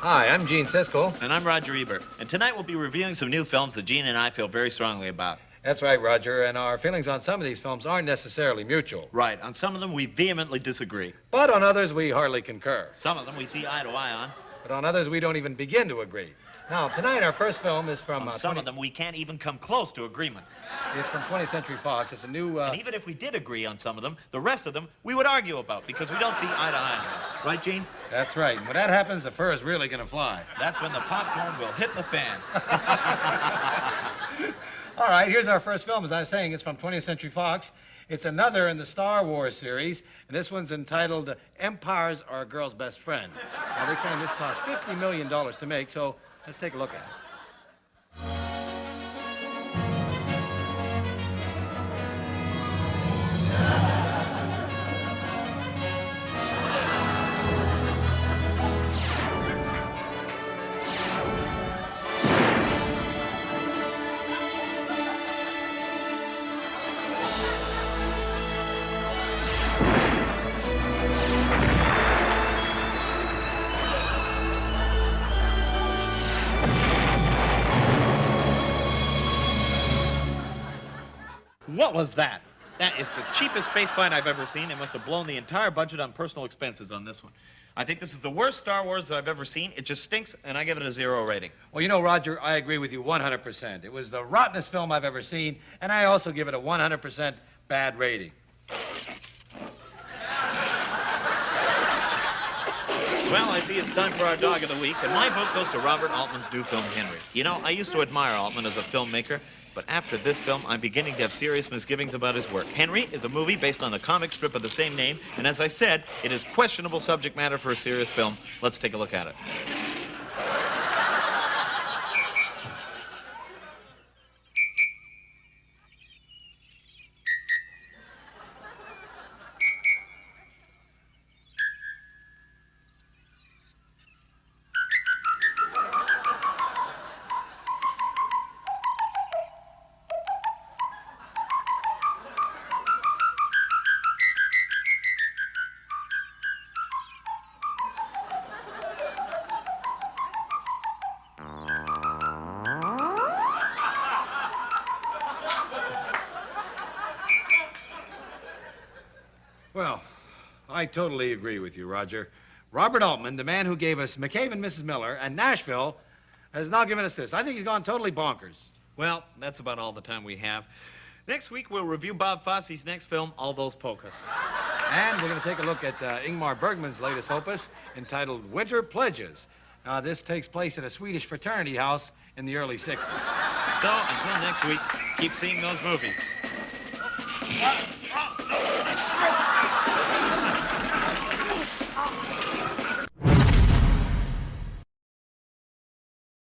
Hi, I'm Gene Siskel. And I'm Roger Ebert. And tonight we'll be reviewing some new films that Gene and I feel very strongly about. That's right, Roger, and our feelings on some of these films aren't necessarily mutual. Right. On some of them, we vehemently disagree. But on others, we hardly concur. Some of them we see eye to eye on. But on others, we don't even begin to agree. Now, tonight, our first film is from... On some of them, we can't even come close to agreement. It's from 20th Century Fox. It's a new... And even if we did agree on some of them, the rest of them we would argue about because we don't see eye to eye on them. Right, Gene? That's right. When that happens, the fur is really going to fly. That's when the popcorn will hit the fan. All right, here's our first film. As I was saying, it's from 20th Century Fox. It's another in the Star Wars series, and this one's entitled Empires Are a Girl's Best Friend. Now, they claim this cost $50 million to make, so let's take a look at it. What was that? That is the cheapest space fight I've ever seen. It must have blown the entire budget on personal expenses on this one. I think this is the worst Star Wars that I've ever seen. It just stinks, and I give it a 0 rating. Well, you know, Roger, I agree with you 100%. It was the rottenest film I've ever seen, and I also give it a 100% bad rating. Well, I see it's time for our Dog of the Week, and my vote goes to Robert Altman's new film, Henry. You know, I used to admire Altman as a filmmaker, but after this film, I'm beginning to have serious misgivings about his work. Henry is a movie based on the comic strip of the same name, and as I said, it is questionable subject matter for a serious film. Let's take a look at it. Well, I totally agree with you, Roger. Robert Altman, the man who gave us McCabe and Mrs. Miller and Nashville, has now given us this. I think he's gone totally bonkers. Well, that's about all the time we have. Next week, we'll review Bob Fosse's next film, All Those Polkas. And we're going to take a look at Ingmar Bergman's latest opus entitled Winter Pledges. Now, this takes place at a Swedish fraternity house in the early 60s. So, until next week, keep seeing those movies.